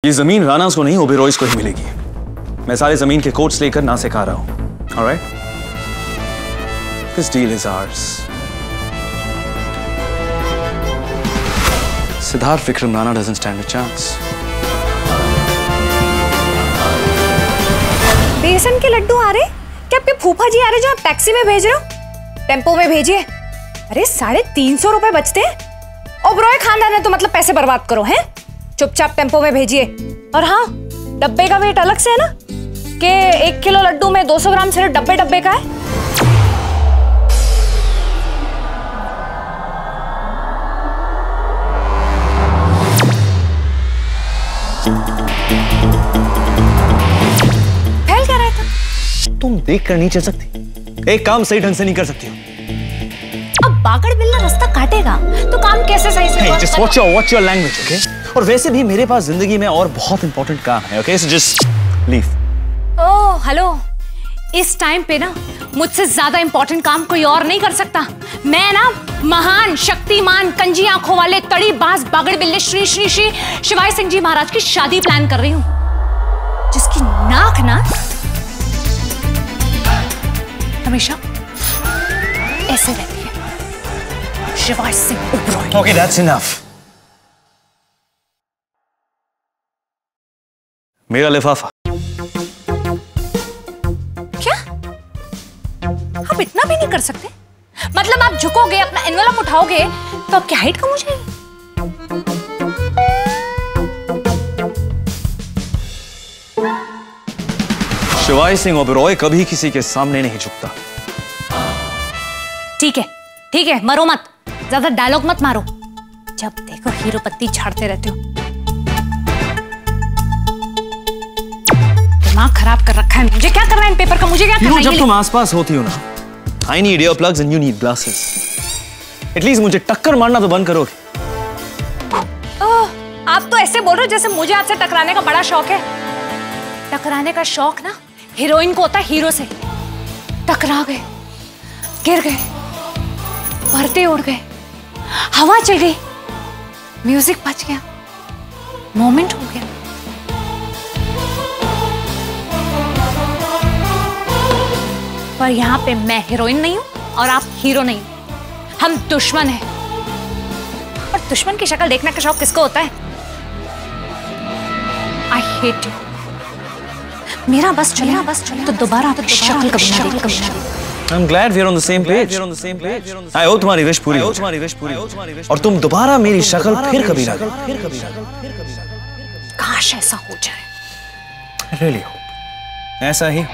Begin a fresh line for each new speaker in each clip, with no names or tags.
ये जमीन रानास को नहीं, ओबेरॉयज को ही मिलेगी। मैं सारे जमीन के कोट्स लेकर ना से खा रहा हूं। Alright, this deal is ours. Siddharth Vikram Rana doesn't stand a chance.
बेसन के लड्डू आ रहे? क्या आपके फूफा जी आ रहे जो आप टैक्सी में भेज रहे हो? टेम्पो में भेजिए। अरे 350 रुपए बचते हैं। ओबेरॉय खानदान है तो मतलब पैसे बर्बाद करो हैं? चुपचाप टेम्पो में भेजिए। और हाँ, डब्बे का वेट अलग से है ना, कि 1 किलो लड्डू में 200 ग्राम सिर्फ डब्बे का है। फैल क्या रहा था?
तुम देख कर नहीं चल सकती, एक काम सही ढंग से नहीं कर सकती हो।
अब बागड़ बिल्ला रास्ता काटेगा तो काम कैसे सही से?
Hey, just watch your language, okay? और वैसे भी मेरे पास जिंदगी में और बहुत इंपॉर्टेंट काम है, okay? So just leave.
Oh hello, इस टाइम पे ना मुझसे ज्यादा इंपॉर्टेंट काम कोई और नहीं कर सकता। मैं ना महान शक्तिमान कंजी आंखों वाले तड़ी बाज बागड़ बिल्ले श्री श्री श्री शिवाय सिंह जी महाराज की शादी प्लान कर रही हूँ, जिसकी नाक ना हमेशा ऐसे रहती है। शिवाय Singh Oberoi.
Okay, that's enough. मेरा लिफाफा।
क्या? आप इतना भी नहीं कर सकते? मतलब आप झुकोगे, अपना एनवेलप उठाओगे तो आपकी हाइट कम हो जाएगी।
शिवाय सिंह ओबेरॉय कभी किसी के सामने नहीं झुकता।
ठीक है, मरो मत, ज्यादा डायलॉग मत मारो। जब देखो हीरो पत्ती झाड़ते रहते हो। दिमाग खराब कर रखा है। मुझे क्या करना है इन पेपर का? मुझे क्या करना है?
जब तुम आसपास होती हो ना, I need earplugs and you need glasses. At least मुझे टक्कर मारना तो बंद करोगे।
आप तो ऐसे बोल रहे हो जैसे मुझे आपसे टकराने का बड़ा शौक है। टकराने का शौक ना हीरोइन को होता है हीरो से। टकरा गए, गिर गए, पर्दे उड़ गए, हवा चल गई, म्यूजिक बच गया, मोमेंट हो गया। पर यहाँ पे मैं हीरोइन नहीं हूं और आप हीरो नहीं हो। हम दुश्मन हैं। और दुश्मन की शक्ल देखने का शौक किसको होता है? I hate you. मेरा बस चले तो दोबारा शक्ल कभी ना देखूं।
I'm glad we're on the same page. I hope तुम्हारी विश पूरी हो और तुम दोबारा मेरी शक्ल फिर कभी ना देखो।
काश ऐसा हो जाए।
Really hope ऐसा ही।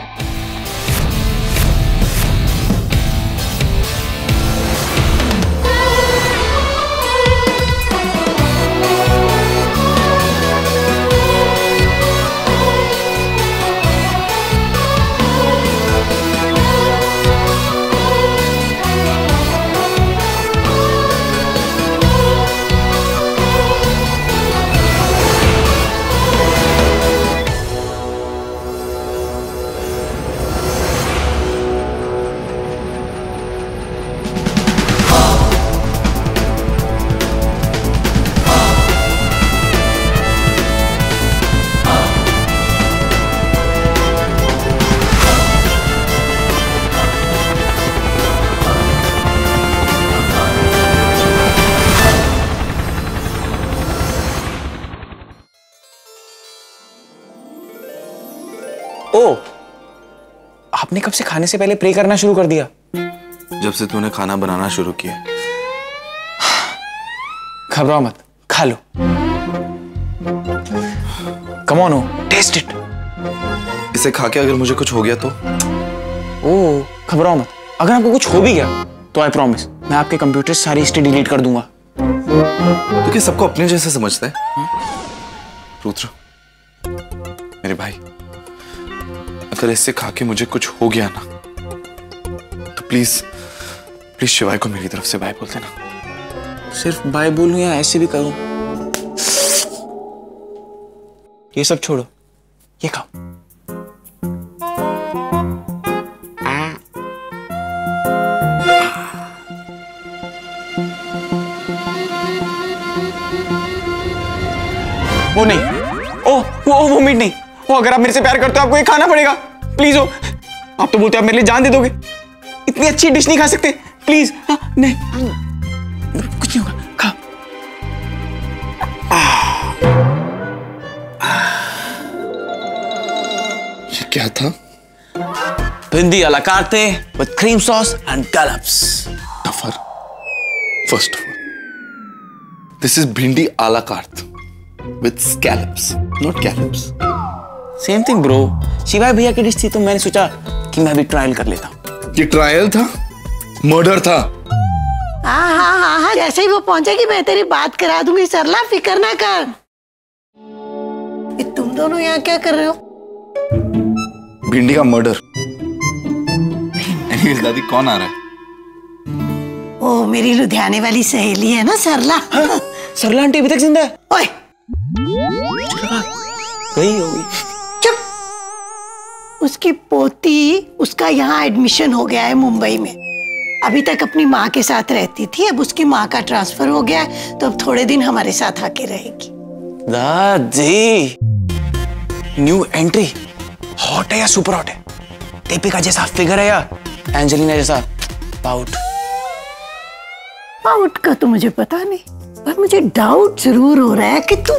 ओ, आपने कब से खाने से पहले प्रे करना शुरू कर दिया?
जब से तूने खाना बनाना शुरू किया।
घबराओ मत, खा लो। Come on, taste it.
इसे खा के अगर मुझे कुछ हो गया तो?
ओ, घबराओ मत। अगर आपको कुछ हो भी गया तो आई प्रॉमिस मैं आपके कंप्यूटर से सारी हिस्ट्री डिलीट कर दूंगा।
तो क्या सबको अपने जैसे समझता है? रुद्र, मेरे भाई, अगर इससे खा के मुझे कुछ हो गया ना तो प्लीज शिवाय को मेरी तरफ से बाय बोल देना।
सिर्फ बाय बोलूं या ऐसे भी करूं? ये सब छोड़ो, ये खाओ। वो नहीं, ओ वो मीट नहीं, वो अगर आप मेरे से प्यार करते हो आपको ये खाना पड़ेगा, प्लीज। हो आप तो बोलते हो आप मेरे लिए जान दे दोगे, इतनी अच्छी डिश नहीं खा सकते प्लीज? हाँ नहीं कुछ नहीं होगा, खा।
ये क्या था?
भिंडी à la carte with cream sauce and scallops.
Dafar. First of all, this is bhindi a la carte with scallops, not scallops.
Same thing bro, शिवाय भैया की डिश थी तो मैंने सोचा कि मैं भी ट्रायल कर लेता हूँ।
ये ट्रायल था, मर्डर था।
हाँ, जैसे ही वो पहुंचेगी मैं तेरी बात करा दूंगी। सरला फिक्र ना कर। तुम दोनों यहाँ क्या कर रहे हो?
भिंडी का मर्डर। दादी कौन आ रहा है?
ओ मेरी लुधियाने वाली सहेली है ना सरला।
हाँ? सरला आंटी अभी तक जिंदा है?
ओए
गई होगी।
चुप। उसकी पोती, उसका यहाँ एडमिशन हो गया है मुंबई में। अभी तक अपनी माँ के साथ रहती थी, अब उसकी माँ का ट्रांसफर हो गया है तो अब थोड़े दिन हमारे साथ आके रहेगी।
दादी न्यू एंट्री, हॉट है या सुपर हॉट है? दीपिका जैसा फिगर है या एंजेलिना जैसा पाउट?
पाउट का तो मुझे पता नहीं, पर मुझे डाउट जरूर हो रहा है कि तू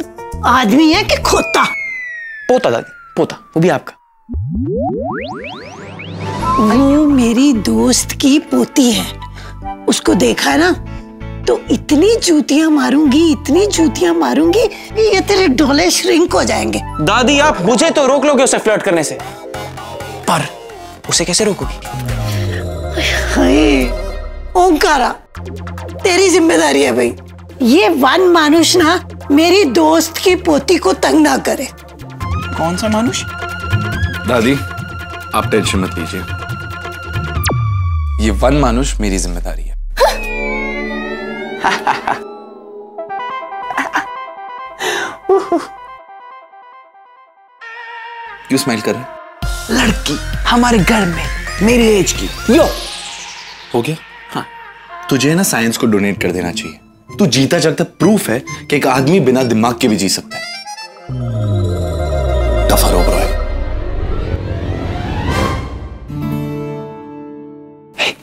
आदमी है कि खोता।
पोता दादी, पोता, वो भी आपका।
वो मेरी दोस्त की पोती है, उसको देखा ना तो इतनी जूतियां मारूंगी, इतनी जूतियां मारूंगी कि ये तेरे डोले श्रिंक हो जाएंगे।
दादी आप मुझे तो रोक लोगे उसे फ्लर्ट करने से, पर उसे कैसे रोकोगी?
ओंकारा तेरी जिम्मेदारी है भाई। ये वन मानुष ना मेरी दोस्त की पोती को तंग ना करे।
कौन सा मानुष?
दादी आप टेंशन मत लीजिए, ये वन मानुष मेरी जिम्मेदारी है। क्यों स्माइल कर रहे हैं?
लड़की हमारे घर में मेरी एज की, यो
हो गया? हाँ, तुझे ना साइंस को डोनेट कर देना चाहिए। तू जीता जागता प्रूफ है कि एक आदमी बिना दिमाग के भी जी सकता है। दफा रो ब्रो।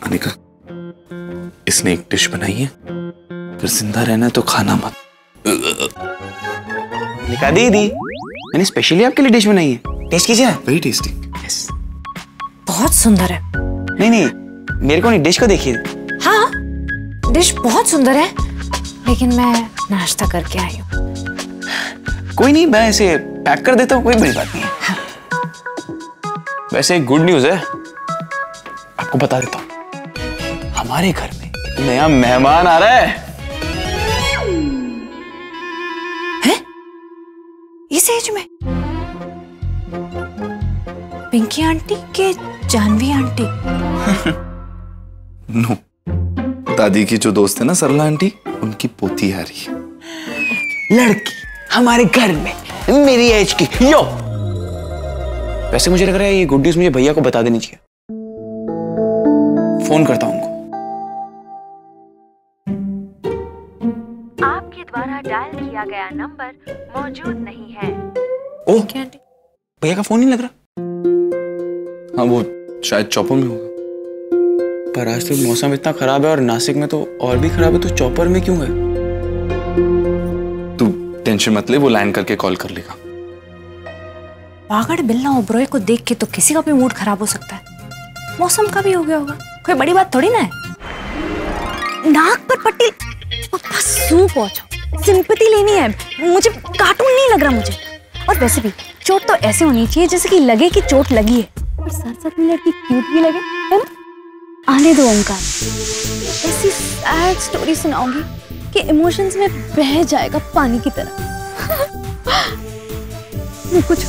अनिका, इसने एक डिश बनाई है, फिर जिंदा रहना है तो खाना मत।
निका दीदी, मैंने स्पेशली आपके लिए डिश बनाई है, टेस्ट कीजिए ना।
Very tasty.
यस,
बहुत सुंदर है।
नहीं मेरे को नहीं, डिश को देखिए।
हाँ डिश बहुत सुंदर है, लेकिन मैं नाश्ता करके आई हूँ।
कोई नहीं, मैं इसे पैक कर देता हूँ, कोई बड़ी बात नहीं है। हाँ। वैसे एक गुड न्यूज है, आपको बता देता हूँ, हमारे घर में नया मेहमान आ रहा है।
इस एज में? पिंकी आंटी के जानवी आंटी?
नो, दादी की जो दोस्त है ना सरला आंटी, उनकी पोती आ रही है।
लड़की हमारे घर में मेरी एज की, यो। वैसे मुझे लग रहा है ये गुड न्यूज मुझे भैया को बता देनी चाहिए। फोन करता हूँ उनको।
आपके द्वारा डायल किया गया नंबर मौजूद नहीं है।
ओह, भैया का फोन नहीं लग रहा।
हाँ, वो शायद चौपर में होगा।
पर आज तो मौसम इतना खराब है और नासिक में तो और भी खराब है, तो चौपर में क्यों गए?
तू टेंशन मत ले, वो लैंड करके कॉल कर लेगा।
पागड़ बिल्ला ओबरॉय को देख के तो किसी का भी मूड खराब हो सकता है। मौसम का भी हो गया होगा, कोई बड़ी बात थोड़ी ना है। नाक पर पट्टी, पप्पा सू पहुंचो, सिंपैथी लेनी है मुझे, कार्टून नहीं लग रहा मुझे। और वैसे भी चोट तो ऐसे होनी चाहिए जैसे कि लगे कि चोट लगी है, और साथ साथ में लड़की क्यूट भी लगे, है ना? आने दो ओंकार, ऐसी सैड स्टोरी सुनाऊंगी कि इमोशंस में बह जाएगा पानी की तरह। कुछ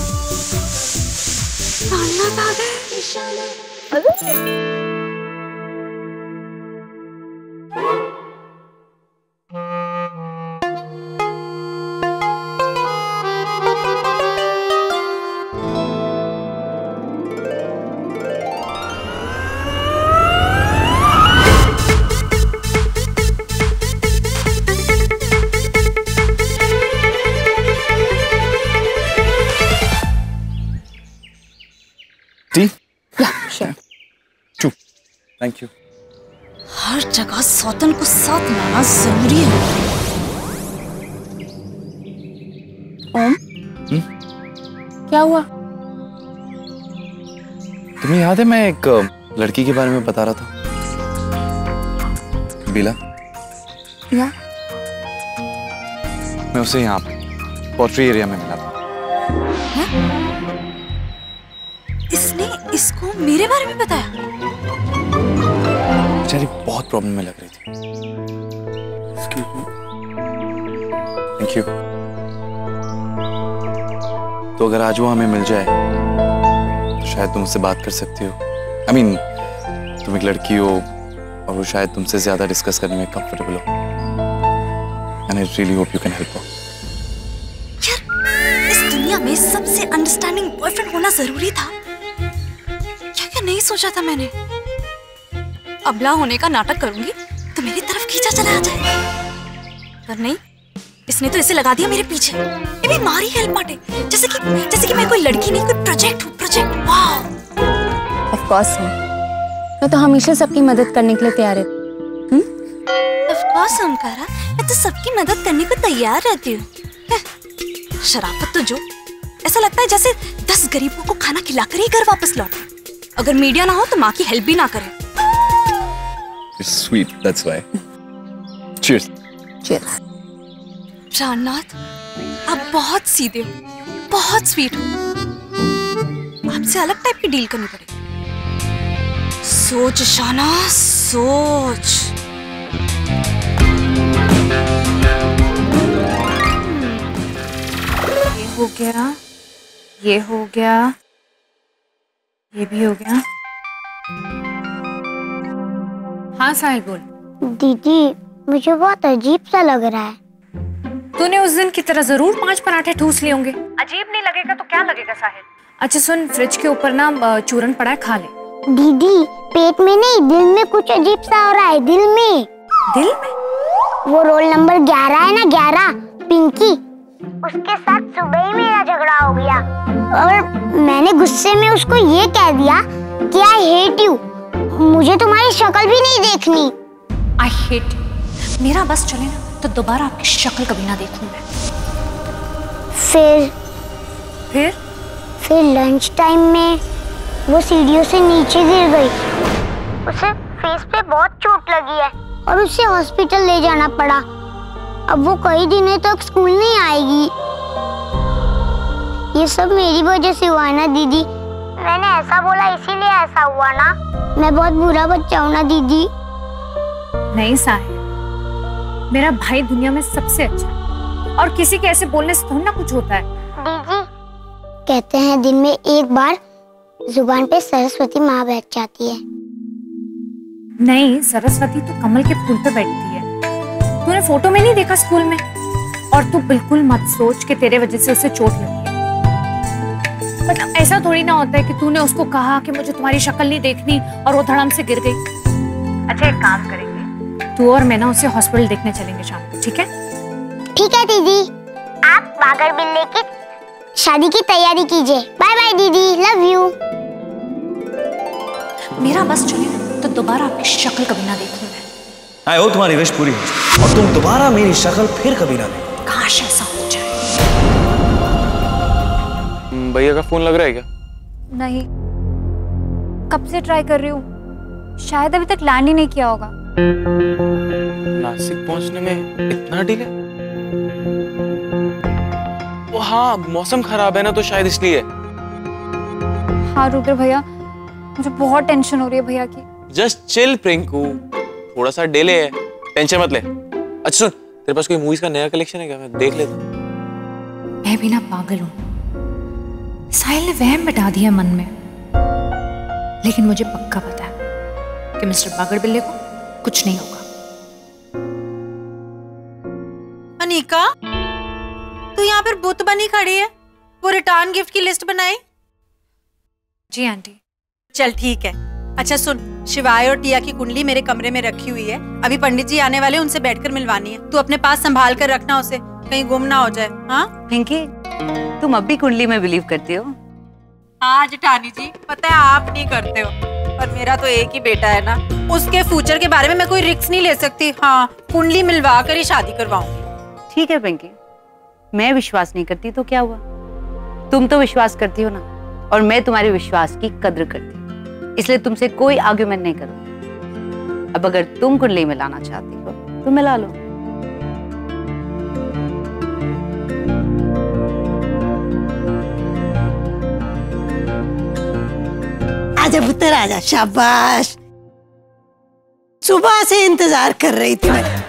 टी?
या श्योर।
टू। Thank you.
हर जगह सौतन को साथ लाना जरूरी है। ओम, क्या हुआ?
तुम्हें याद है मैं एक लड़की के बारे में बता रहा था, बिला?
या?
मैं उसे यहाँ पोट्री एरिया में मिला था।
इसने इसको मेरे बारे में बताया?
बेचारी बहुत प्रॉब्लम में लग रही थी। Thank you. तो अगर आज वो हमें मिल जाए तो शायद तुम उससे बात कर सकती हो। I mean, तुम एक लड़की हो और वो शायद तुमसे ज्यादा डिस्कस करने में कंफर्टेबल हो। And I really hope you can help her.
यार, इस दुनिया में सबसे अंडरस्टैंडिंग बॉयफ्रेंड होना जरूरी था। क्या क्या नहीं सोचा था मैंने। अबला होने का नाटक करूंगी तो मेरी तरफ खींचा चला जाए, पर नहीं, इसने तो इसे लगा दिया मेरे पीछे। ये भी मारी हेल्प माटे, जैसे कि मैं कोई लड़की नहीं, कोई प्रोजेक्ट हूँ। प्रोजेक्ट। वाओ।
ऑफ कोर्स मैं तो हमेशा सबकी मदद करने के लिए तैयार है।
ऑफ कोर्स ओमकारा, मैं तो सबकी मदद करने को तैयार रहती हूँ। शराफत तो जो ऐसा लगता है जैसे 10 गरीबों को खाना खिलाकर ही घर वापस लौटे। अगर मीडिया ना हो तो माँ की हेल्प भी ना करे।
You're sweet, that's why. Cheers.
Cheers.
प्राणनाथ, आप बहुत सीधे हो, बहुत स्वीट हो। आपसे अलग टाइप की डील करनी पड़ेगी। सोच शाना, सोच। ये हो गया, ये हो गया, ये भी हो गया। हाँ साहिल बोल।
दीदी, मुझे बहुत अजीब सा लग रहा है।
तूने उस दिन की तरह जरूर 5 पराठे ठूस लिए होंगे। अजीब नहीं लगेगा तो क्या लगेगा साहिल? अच्छा सुन, फ्रिज के ऊपर ना चूरन पड़ा है, खा ले।
दीदी, पेट में नहीं, दिल में कुछ अजीब सा हो रहा है। दिल में।
दिल में?
वो रोल नंबर 11 है ना, 11, पिंकी, उसके साथ सुबह ही मेरा झगड़ा हो गया और मैंने गुस्से में उसको ये कह दिया कि आई हेट यू, मुझे तुम्हारी शक्ल भी नहीं देखनी।
आई हेट, मेरा बस चले ना तो दोबारा आपकी शक्ल कभी ना देखूं मैं। फिर
लंच टाइम में वो सीढ़ियों से नीचे गिर गई। उसे फेस पे बहुत चोट लगी है और उसे हॉस्पिटल ले जाना पड़ा। अब वो कई दिनों तक स्कूल नहीं आएगी। ये सब मेरी वजह से हुआ ना दीदी। मैंने ऐसा बोला इसीलिए ऐसा हुआ ना। मैं बहुत बुरा बच्चा हूँ ना दीदी।
नहीं साहिल, मेरा भाई दुनिया में सबसे अच्छा है और किसी के ऐसे बोलने से थोड़ा ना कुछ होता है।
दीदी, कहते हैं दिन में एक बार जुबान पे सरस्वती माँ बैठ जाती है।
नहीं, सरस्वती तो कमल के फूल पे बैठती है। तूने फोटो में नहीं देखा स्कूल में? और तू बिल्कुल मत सोच कि तेरे वजह से उसे चोट लगी है। मतलब ऐसा थोड़ी ना होता है कि तूने उसको कहा कि मुझे तुम्हारी शक्ल नहीं देखनी और वो धड़म से गिर गई। अच्छा एक काम करेंगे, तू और मैं ना उसे हॉस्पिटल देखने चलेंगे शाम को, ठीक है?
ठीक है दीदी, आप बागर बिल्ले की शादी की तैयारी कीजिए। बाय बाय दीदी, लव यू।
मेरा बस चले तो दोबारा आपकी शक्ल कभी ना देखूं मैं।
आई हो तुम्हारी विश पूरी हो और तुम दोबारा मेरी शक्ल फिर कभी ना देखो।
काश ऐसा हो जाए।
भैया का फोन लग रहा है क्या?
नहीं, कब से ट्राई कर रही हूँ, शायद अभी तक लैंड ही नहीं किया होगा।
नासिक पहुंचने में इतना डिले? वो हाँ, मौसम खराब है ना तो शायद इसलिए।
हाँ रुद्र भैया, मुझे बहुत टेंशन हो रही है भैया की।
जस्ट चिल प्रिंकू, थोड़ा सा डिले है, टेंशन मत ले। अच्छा सुन, तेरे पास कोई मूवीज का नया कलेक्शन है क्या? मैं देख लेता हूँ।
मैं भी ना पागल हूँ। साहिल ने वहम बिठा दिया मन में, लेकिन मुझे पक्का पता है कि मिस्टर बागर बिल्ले को कुछ नहीं होगा।
अनिका, तू यहाँ पर बुत बनी खड़ी है, वो रिटर्न गिफ्ट की लिस्ट बनाई?
जी आंटी।
चल ठीक है। अच्छा सुन, शिवाय और टिया की कुंडली मेरे कमरे में रखी हुई है। अभी पंडित जी आने वाले, उनसे बैठकर मिलवानी है। तू अपने पास संभाल कर रखना उसे, कहीं गुम ना हो जाए। हाँ
पिंकी, तुम अब भी कुंडली में बिलीव करती हो?
हाँ जेठानी जी, पता है आप नहीं करते हो, पर मेरा तो एक ही बेटा है ना, उसके फ्यूचर के बारे में मैं कोई रिस्क नहीं ले सकती। हाँ, कुंडली मिलवा कर ही शादी करवाऊंगी।
ठीक है पिंकी, मैं विश्वास नहीं करती तो क्या हुआ, तुम तो विश्वास करती हो ना, और मैं तुम्हारे विश्वास की कद्र करती हूँ, इसलिए तुमसे कोई आर्ग्यूमेंट नहीं करूंगी। अब अगर तुम कुंडली मिलाना चाहती हो तो मिला लो।
आजा पुत्र आजा, शाबाश। सुबह से इंतजार कर रही थी मैं।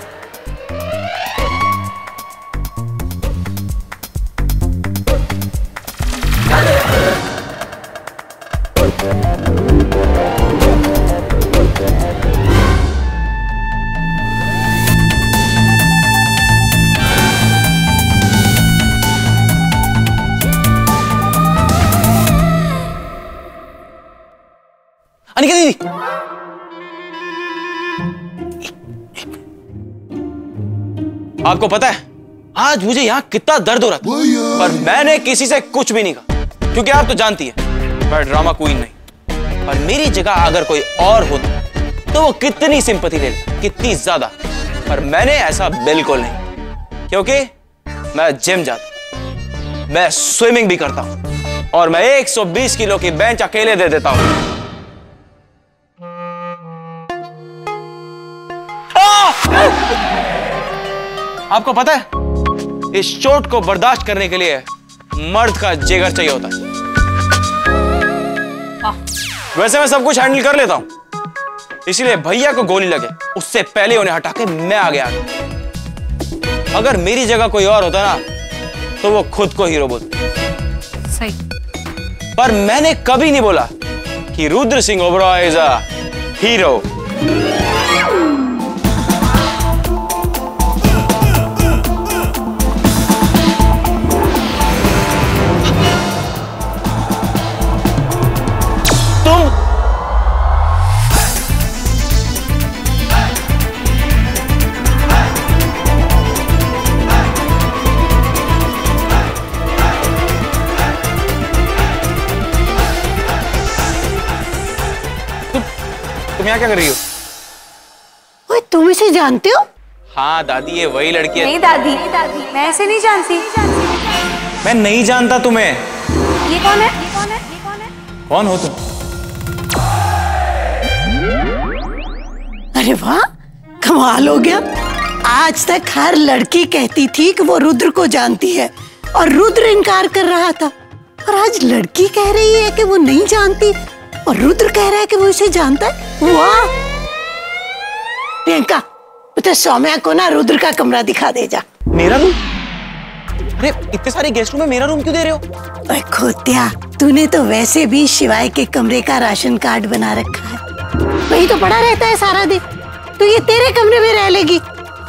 अनिका दीदी, आपको पता है आज मुझे यहाँ कितना दर्द हो रहा था, पर मैंने किसी से कुछ भी नहीं कहा, क्योंकि आप तो जानती है मैं ड्रामा क्वीन नहीं। पर मेरी जगह अगर कोई और होता तो वो कितनी सिंपैथी ले लेता, कितनी ज्यादा, पर मैंने ऐसा बिल्कुल नहीं, क्योंकि मैं जिम जाता, मैं स्विमिंग भी करता हूं, और मैं 120 किलो की बेंच अकेले दे देता हूं। आपको पता है इस चोट को बर्दाश्त करने के लिए मर्द का जिगर चाहिए होता है। वैसे मैं सब कुछ हैंडल कर लेता हूं, इसलिए भैया को गोली लगे उससे पहले उन्हें हटा के मैं आगे आ गया। अगर मेरी जगह कोई और होता ना तो वो खुद को हीरो बोलते।
सही।
पर मैंने कभी नहीं बोला कि Rudra Singh Oberoi is a hero. तुम यहाँ क्या कर रही हो?
ओए, तुम इसे जानते हो?
हाँ दादी, ये वही लड़की है।
नहीं दादी, मैं ऐसे नहीं जानती।
मैं नहीं जानता तुम्हें।
ये कौन है? ये कौन है? ये कौन है?
कौन हो तुम?
अरे वाह, कमाल हो गया। आज तक हर लड़की कहती थी कि वो रुद्र को जानती है और रुद्र इनकार कर रहा था, और आज लड़की कह रही है कि वो नहीं जानती और रुद्र कह रहा है कि वो इसे जानता है। वाह प्रियंका, तो सौम्या को ना रुद्र का कमरा दिखा दे जा।
मेरा रूम? अरे इतने सारे गेस्ट रूम में मेरा रूम क्यों दे रहे हो?
ओए खोतिया, तूने तो वैसे भी शिवाय के कमरे का राशन कार्ड बना रखा है, वही तो पड़ा रहता है सारा दिन, तो ये तेरे कमरे में रह लेगी।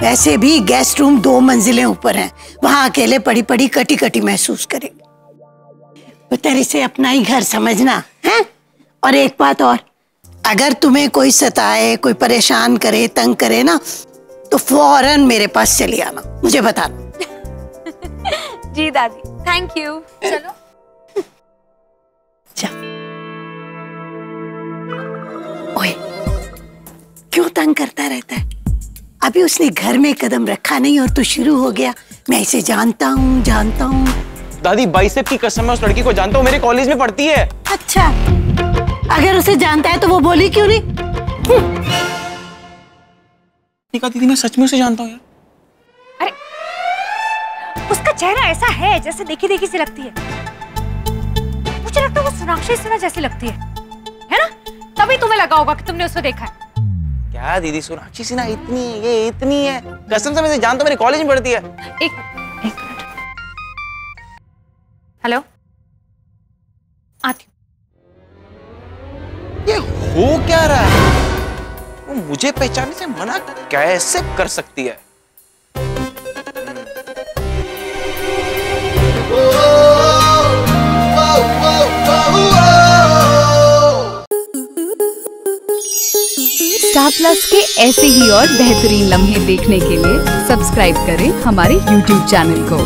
वैसे भी गेस्ट रूम 2 मंजिलें ऊपर हैं, वहां अकेले पड़ी पड़ी कटी कटी महसूस करेगी। तो तेरे से अपना ही घर समझना है। और एक बात और, अगर तुम्हें कोई सताए, कोई परेशान करे, तंग करे ना, तो फौरन मेरे पास चली आना, मुझे बताना।
जी दादी, थैंक यू। चलो
जा। ओए, क्यों तंग करता रहता है? अभी उसने घर में कदम रखा नहीं और तू शुरू हो गया, मैं इसे जानता हूँ जानता हूँ।
दादी, बाइसेप की कसम, मैं उस लड़की को जानता हूँ, मेरे कॉलेज में पढ़ती है।
अच्छा, अगर उसे जानता है तो वो बोली क्यों नहीं?
निका दीदी, मैं सच में उसे जानता हूँ यार।
अरे उसका चेहरा ऐसा है जैसे देखी देखी सी लगती है, मुझे लगता है वो सोनाक्षी सिन्हा जैसी लगती है ना? तभी तुम्हें लगा होगा कि तुमने उसको देखा है।
क्या दीदी, सोनाक्षी सिन्हा इतनी है, ये इतनी है? कसम से मैं इसे जानता हूँ, मेरे कॉलेज में पढ़ती है।
एक मिनट। हेलो, आती हूँ।
ये हो क्या रहा है? वो मुझे पहचानने से मना कैसे कर सकती है?
स्टार प्लस के ऐसे ही और बेहतरीन लम्हे देखने के लिए सब्सक्राइब करें हमारे YouTube चैनल को।